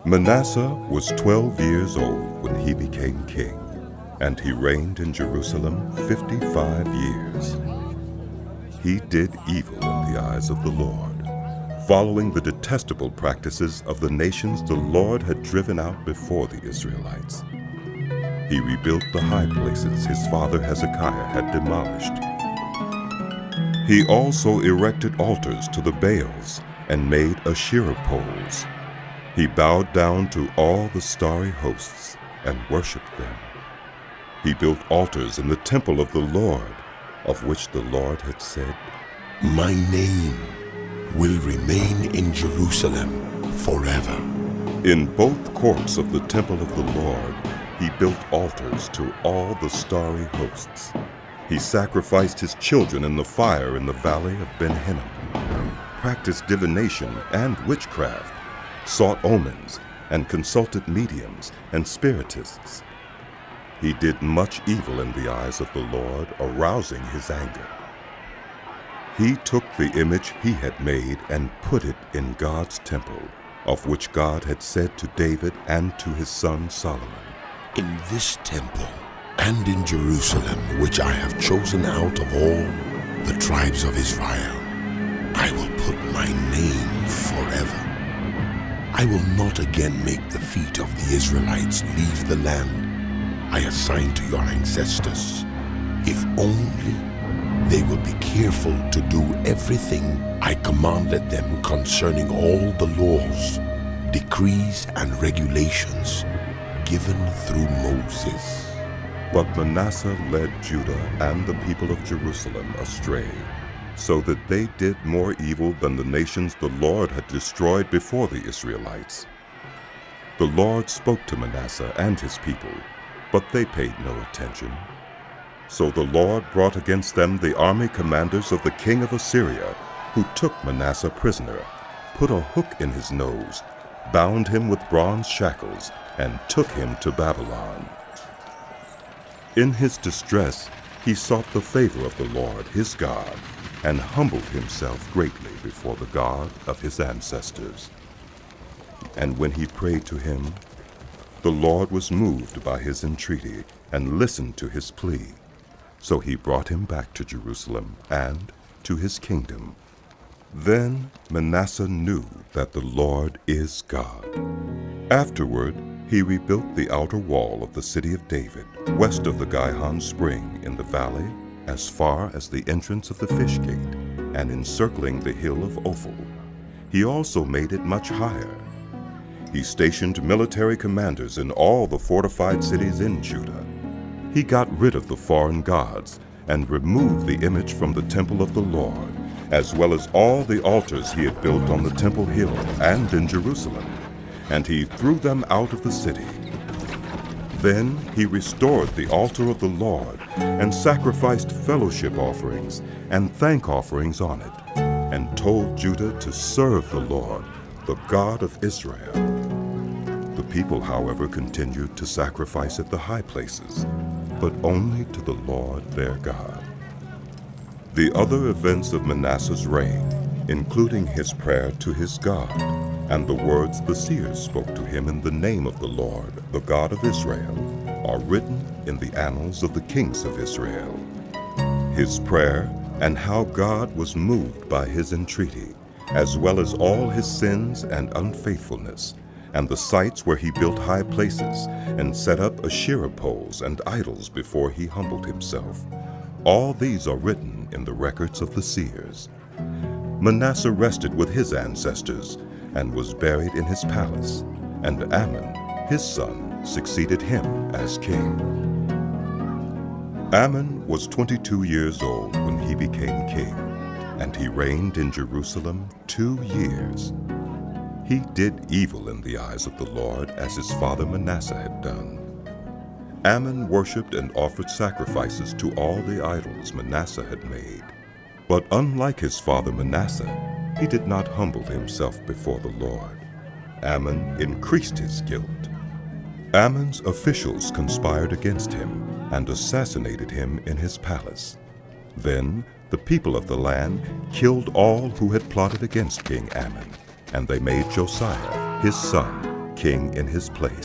Manasseh was 12 years old when he became king, and he reigned in Jerusalem 55 years. He did evil in the eyes of the Lord, following the detestable practices of the nations the Lord had driven out before the Israelites. He rebuilt the high places his father Hezekiah had demolished. He also erected altars to the Baals and made Asherah poles. He bowed down to all the starry hosts and worshipped them. He built altars in the temple of the Lord, of which the Lord had said, "My name will remain in Jerusalem forever." In both courts of the temple of the Lord, he built altars to all the starry hosts. He sacrificed his children in the fire in the valley of Ben-Hinnom, practiced divination and witchcraft, sought omens, and consulted mediums and spiritists. He did much evil in the eyes of the Lord, arousing his anger. He took the image he had made and put it in God's temple, of which God had said to David and to his son Solomon, "In this temple and in Jerusalem, which I have chosen out of all the tribes of Israel, I will put my name forever. I will not again make the feet of the Israelites leave the land I assigned to your ancestors, if only they will be careful to do everything I commanded them concerning all the laws, decrees, and regulations given through Moses." But Manasseh led Judah and the people of Jerusalem astray, so that they did more evil than the nations the Lord had destroyed before the Israelites. The Lord spoke to Manasseh and his people, but they paid no attention. So the Lord brought against them the army commanders of the king of Assyria, who took Manasseh prisoner, put a hook in his nose, bound him with bronze shackles, and took him to Babylon. In his distress, he sought the favor of the Lord his God, and humbled himself greatly before the God of his ancestors. And when he prayed to him, the Lord was moved by his entreaty and listened to his plea. So he brought him back to Jerusalem and to his kingdom. Then Manasseh knew that the Lord is God. Afterward, he rebuilt the outer wall of the city of David, west of the Gihon Spring in the valley, as far as the entrance of the Fish Gate, and encircling the hill of Ophel. He also made it much higher. He stationed military commanders in all the fortified cities in Judah. He got rid of the foreign gods and removed the image from the temple of the Lord, as well as all the altars he had built on the Temple Hill and in Jerusalem, and he threw them out of the city. Then he restored the altar of the Lord and sacrificed fellowship offerings and thank offerings on it, and told Judah to serve the Lord, the God of Israel. The people, however, continued to sacrifice at the high places, but only to the Lord their God. The other events of Manasseh's reign, including his prayer to his God, and the words the seers spoke to him in the name of the Lord, the God of Israel, are written in the annals of the kings of Israel. His prayer and how God was moved by his entreaty, as well as all his sins and unfaithfulness, and the sites where he built high places and set up Asherah poles and idols before he humbled himself. All these are written in the records of the seers. Manasseh rested with his ancestors and was buried in his palace, and Amon, his son, succeeded him as king. Amon was 22 years old when he became king, and he reigned in Jerusalem 2 years. He did evil in the eyes of the Lord, as his father Manasseh had done. Amon worshipped and offered sacrifices to all the idols Manasseh had made. But unlike his father Manasseh, he did not humble himself before the Lord. Amon increased his guilt. Amon's officials conspired against him and assassinated him in his palace. Then the people of the land killed all who had plotted against King Amon, and they made Josiah, his son, king in his place.